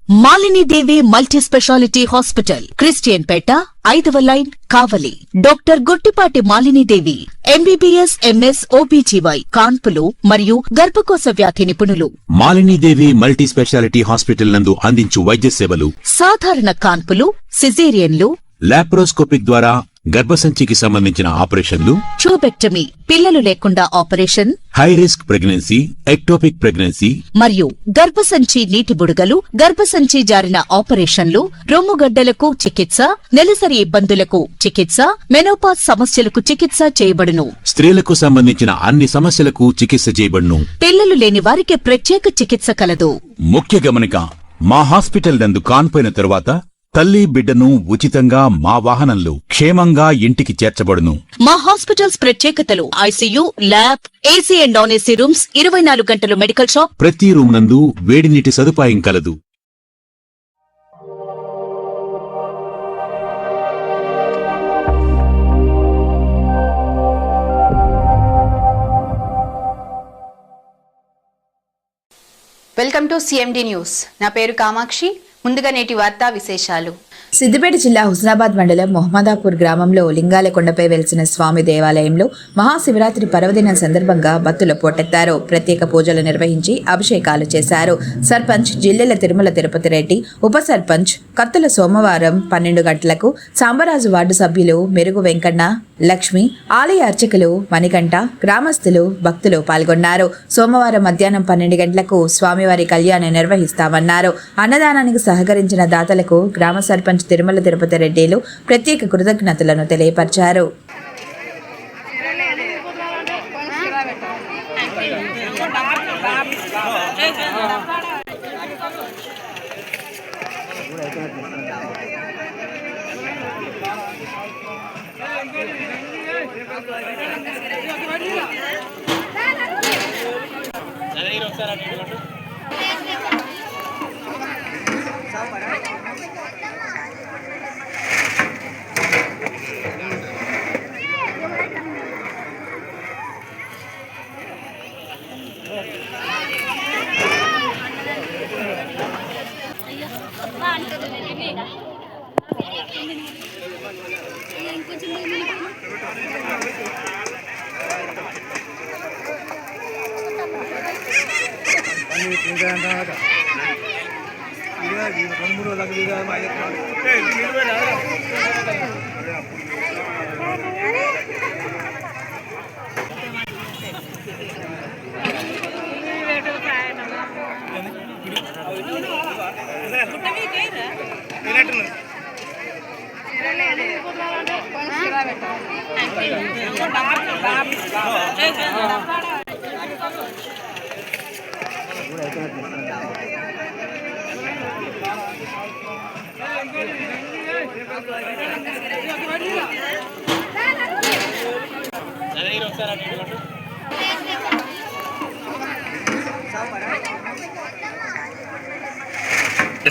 Malini Devi multi speciality hospital, Christian Peta, 5వ line, Kavali. Doctor Guttipati Malinidevi, MBBS, MS, OBGY, కాన్పులు మరియు గర్భకోశ వ్యాధి నిపుణులు. మాలినీదేవి మల్టీ స్పెషాలిటీ హాస్పిటల్ నందు అందించు వైద్య సేవలు: సాధారణ కాన్పులు, సిజేరియన్లు, లాప్రోస్కోపిక్ ద్వారా గర్భసంచికి సంబంధించిన ఆపరేషన్లు, ట్యూబెక్టమీ, పిల్లలు లేకుండా operation, high risk pregnancy, ectopic pregnancy మరియు గర్భసంచి నీటి బుడగలు, గర్భసంచి జారిన ఆపరేషన్లు, రొమ్ముగడ్డలకు చికిత్స, నెలసరి ఇబ్బందులకు చికిత్స, మెనోపాజ్ సమస్యలకు చికిత్స చేయబడును. స్త్రీలకు సంబంధించిన అన్ని సమస్యలకు చికిత్స చేయబడును. పిల్లలు లేని వారికి ప్రత్యేక చికిత్స కలదు. ముఖ్య గమనిక: మా హాస్పిటల్ నందు కాన్పోయిన తరువాత తల్లి బిడ్డను ఉచితంగా మా వాహనంలో క్షేమంగా ఇంటికి చేర్చబడును. మా హాస్పిటల్స్ ప్రత్యేకతలు: ICU, lab, AC and non AC rooms, 24 గంటలు మెడికల్ షాప్, ప్రతి రూమ్ నందు వేడి నీటి సదుపాయం కలదు. Welcome to CMD news. నా పేరు కామాక్షి. ముందుగా నేటి వార్తా విశేషాలు. సిద్దిపేట జిల్లా హుస్నాబాద్ మండలం మొహమ్మదాపూర్ గ్రామంలో లింగాల కొండపై వెలిసిన స్వామి దేవాలయంలో మహాశివరాత్రి పర్వదినం సందర్భంగా భక్తులు పోటెత్తారు. ప్రత్యేక పూజలు నిర్వహించి అభిషేకాలు చేశారు. సర్పంచ్ జిల్లెల తిరుమల తిరుపతి రెడ్డి, ఉప సర్పంచ్ కత్తుల సోమవారం 12 గంటలకు సాంబరాజు వార్డు సభ్యులు మెరుగు వెంకన్న, లక్ష్మి, ఆలయ అర్చకులు మణికంఠ, గ్రామస్తులు, భక్తులు పాల్గొన్నారు. సోమవారం మధ్యాహ్నం 12 గంటలకు స్వామివారి కళ్యాణం నిర్వహిస్తామన్నారు. అన్నదానానికి సహకరించిన దాతలకు గ్రామ సర్పంచ్ తిరుమల తిరుపతి రెడ్డిలు ప్రత్యేక కృతజ్ఞతలను తెలియపరిచారు.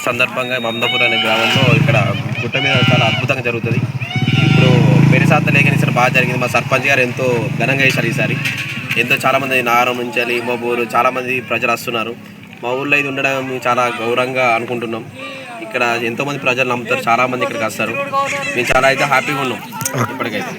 సందర్భంగా మమదాపూర్ అనే గ్రామంలో ఇక్కడ గుట్ట మీద చాలా అద్భుతంగా జరుగుతుంది. ఇప్పుడు పెరిసాత లేఖనిసిన బాగా జరిగింది. మా సర్పంచ్ గారు ఎంతో ఘనంగా చేశారు. ఈసారి ఎంతో చాలామంది నాగరం నుంచి మోబూరు చాలామంది ప్రజలు వస్తున్నారు. మా ఊళ్ళో ఇది ఉండడం చాలా గౌరవంగా అనుకుంటున్నాం. ఇక్కడ ఎంతోమంది ప్రజలు నమ్ముతారు, చాలామంది ఇక్కడికి వస్తారు. మేము చాలా అయితే హ్యాపీగా ఉన్నాం ఇప్పటికైతే.